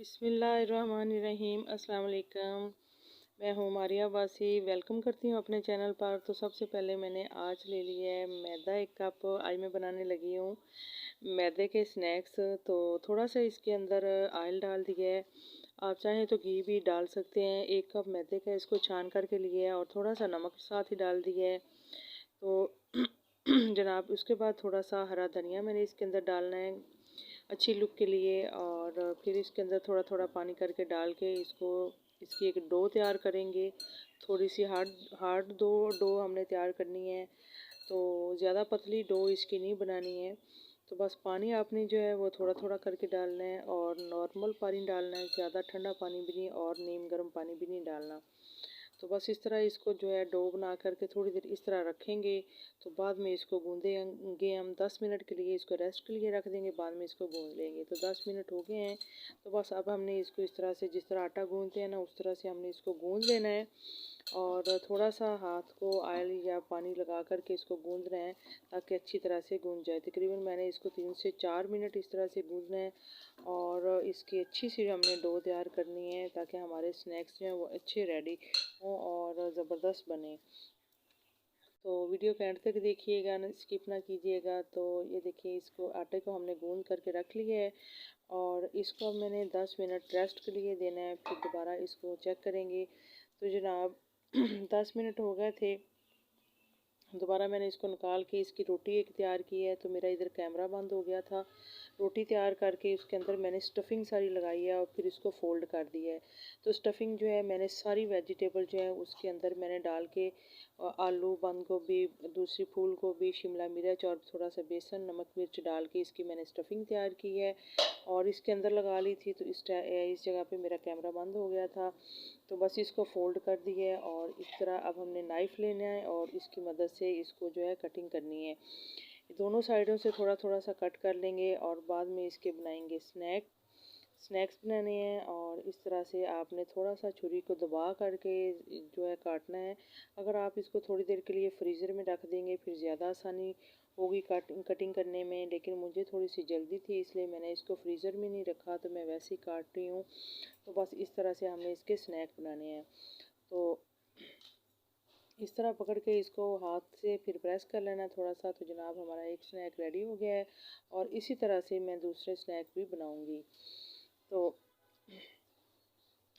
बिस्मिल्लाहिर्रहमानिर्रहीम। अस्सलाम वालेकुम। मैं हूँ मारिया वासी, वेलकम करती हूँ अपने चैनल पर। तो सबसे पहले मैंने आज ले लिया है मैदा 1 कप। आज मैं बनाने लगी हूँ मैदे के स्नैक्स। तो थोड़ा सा इसके अंदर ऑयल डाल दिया है, आप चाहें तो घी भी डाल सकते हैं। 1 कप मैदे का इसको छान करके लिया है और थोड़ा सा नमक साथ ही डाल दिया है। तो जनाब उसके बाद थोड़ा सा हरा धनिया मैंने इसके अंदर डालना है अच्छी लुक के लिए। और फिर इसके अंदर थोड़ा थोड़ा पानी करके डाल के इसकी एक डो तैयार करेंगे। थोड़ी सी हार्ड डो हमने तैयार करनी है, तो ज़्यादा पतली डो इसकी नहीं बनानी है। तो बस पानी आपने जो है वो थोड़ा थोड़ा करके डालना है और नॉर्मल पानी डालना है, ज़्यादा ठंडा पानी भी नहीं और नीम गर्म पानी भी नहीं डालना। तो बस इस तरह इसको जो है डो बना करके थोड़ी देर इस तरह रखेंगे। तो बाद में इसको गूँधेंगे हम 10 मिनट के लिए, इसको रेस्ट के लिए रख देंगे, बाद में इसको गूँध लेंगे। तो 10 मिनट हो गए हैं। तो बस अब हमने इसको इस तरह से, जिस तरह आटा गूँधते हैं ना, उस तरह से हमने इसको गूँध लेना है। और थोड़ा सा हाथ को ऑयल या पानी लगा करके इसको गूँधना है ताकि अच्छी तरह से गूँध जाए। तकरीबन मैंने इसको 3 से 4 मिनट इस तरह से गूँधना है और इसकी अच्छी सी हमने डो तैयार करनी है ताकि हमारे स्नैक्स जो हैं वो अच्छे रेडी हों और ज़बरदस्त बने। तो वीडियो के एंड तक देखिएगा, स्किप ना कीजिएगा। तो ये देखिए, इसको आटे को हमने गूँध करके रख लिया है और इसको अब मैंने 10 मिनट रेस्ट के लिए देना है। फिर दोबारा इसको चेक करेंगे। तो जनाब 10 मिनट हो गए थे। दोबारा मैंने इसको निकाल के इसकी रोटी एक तैयार की है। तो मेरा इधर कैमरा बंद हो गया था। रोटी तैयार करके उसके अंदर मैंने स्टफिंग सारी लगाई है और फिर इसको फोल्ड कर दिया है। तो स्टफिंग जो है मैंने सारी वेजिटेबल जो है उसके अंदर मैंने डाल के आलू, बंद गोभी, दूसरी फूल गोभी, शिमला मिर्च और थोड़ा सा बेसन, नमक मिर्च डाल के इसकी मैंने स्टफिंग तैयार की है और इसके अंदर लगा ली थी। तो इस जगह पे मेरा कैमरा बंद हो गया था। तो बस इसको फोल्ड कर दिया है और इस तरह अब हमने नाइफ़ लेना है और इसकी मदद से इसको जो है कटिंग करनी है। दोनों साइडों से थोड़ा थोड़ा सा कट कर लेंगे और बाद में इसके बनाएंगे स्नैक्स बनाने हैं। और इस तरह से आपने थोड़ा सा छुरी को दबा करके जो है काटना है। अगर आप इसको थोड़ी देर के लिए फ्रीज़र में रख देंगे फिर ज़्यादा आसानी होगी कटिंग करने में, लेकिन मुझे थोड़ी सी जल्दी थी इसलिए मैंने इसको फ्रीज़र में नहीं रखा, तो मैं वैसे ही काट रही हूँ। तो बस इस तरह से हमने इसके स्नैक बनाने हैं। तो इस तरह पकड़ के इसको हाथ से फिर प्रेस कर लेना थोड़ा सा। तो जनाब हमारा एक स्नैक रेडी हो गया है और इसी तरह से मैं दूसरे स्नैक भी बनाऊंगी। तो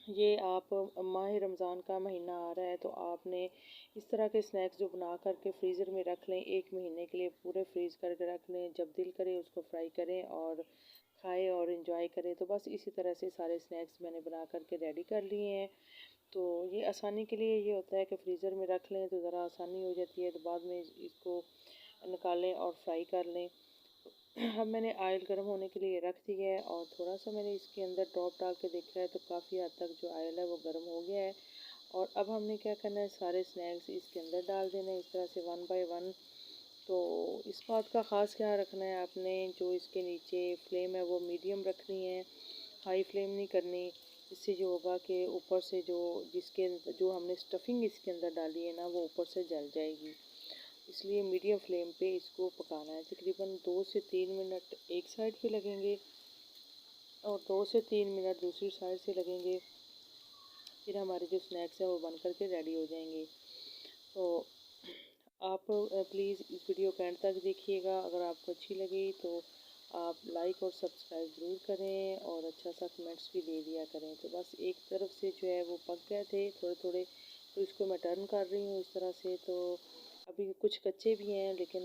ये आप माह रमज़ान का महीना आ रहा है तो आपने इस तरह के स्नैक्स जो बना करके फ्रीज़र में रख लें, 1 महीने के लिए पूरे फ्रीज़ करके रख लें। जब दिल करे उसको फ्राई करें और खाएं और इन्जॉय करें। तो बस इसी तरह से सारे स्नैक्स मैंने बना करके रेडी कर लिए हैं। तो ये आसानी के लिए ये होता है कि फ्रीज़र में रख लें तो ज़रा आसानी हो जाती है, तो बाद में इसको निकालें और फ्राई कर लें। अब मैंने ऑयल गर्म होने के लिए रख दिया है और थोड़ा सा मैंने इसके अंदर ड्रॉप डाल के देखा है तो काफ़ी हद तक जो ऑयल है वो गर्म हो गया है। और अब हमने क्या करना है, सारे स्नैक्स इसके अंदर डाल देना है इस तरह से 1 बाय 1। तो इस बात का ख़ास ख्याल रखना है आपने, जो इसके नीचे फ्लेम है वो मीडियम रखनी है, हाई फ्लेम नहीं करनी। इससे जो होगा कि ऊपर से जो हमने स्टफिंग इसके अंदर डाली है ना, वो ऊपर से जल जाएगी। इसलिए मीडियम फ्लेम पे इसको पकाना है। तकरीबन 2 से 3 मिनट एक साइड पे लगेंगे और 2 से 3 मिनट दूसरी साइड से लगेंगे। फिर हमारे जो स्नैक्स हैं वो बन कर के रेडी हो जाएंगे। तो आप प्लीज़ इस वीडियो को एंड तक देखिएगा। अगर आपको अच्छी लगी तो आप लाइक और सब्सक्राइब ज़रूर करें और अच्छा सा कमेंट्स भी दे दिया करें। तो बस एक तरफ से जो है वो पक गए थे थोड़े थोड़े, तो इसको मैं टर्न कर रही हूँ इस तरह से। तो अभी कुछ कच्चे भी हैं लेकिन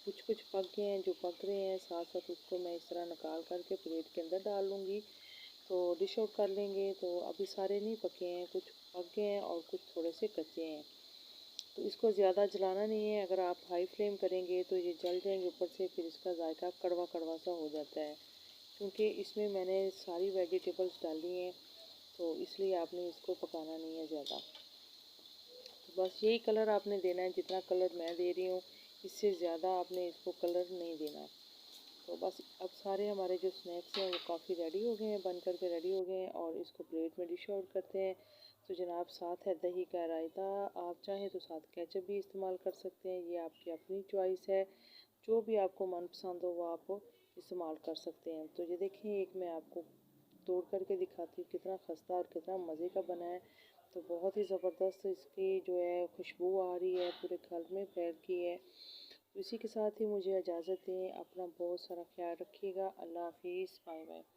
कुछ कुछ पक गए हैं, जो पक रहे हैं साथ साथ उसको मैं इस तरह निकाल करके प्लेट के अंदर डाल लूँगी। तो डिश आउट कर लेंगे। तो अभी सारे नहीं पके हैं, कुछ पक गए हैं और कुछ थोड़े से कच्चे हैं। तो इसको ज़्यादा जलाना नहीं है, अगर आप हाई फ्लेम करेंगे तो ये जल जाएंगे ऊपर से, फिर इसका जायका कड़वा कड़वा सा हो जाता है। क्योंकि इसमें मैंने सारी वेजिटेबल्स डाली हैं तो इसलिए आपने इसको पकाना नहीं है ज़्यादा। तो बस यही कलर आपने देना है जितना कलर मैं दे रही हूँ, इससे ज़्यादा आपने इसको कलर नहीं देना। तो बस अब सारे हमारे जो स्नैक्स हैं वो काफ़ी रेडी हो गए हैं, बन कर के रेडी हो गए हैं और इसको प्लेट में डिश आउट करते हैं। तो जनाब साथ है दही का रायता, आप चाहें तो साथ केचप भी इस्तेमाल कर सकते हैं, ये आपकी अपनी चॉइस है। जो भी आपको मनपसंद हो वो आप इस्तेमाल कर सकते हैं। तो ये देखें, एक मैं आपको तोड़ करके दिखाती हूँ कितना खस्ता और कितना मज़े का बना है। तो बहुत ही ज़बरदस्त इसकी जो है खुशबू आ रही है, पूरे घर में फैल की है। तो इसी के साथ ही मुझे इजाज़त दें। अपना बहुत सारा ख्याल रखिएगा। अल्लाह हाफिज़। Bye bye.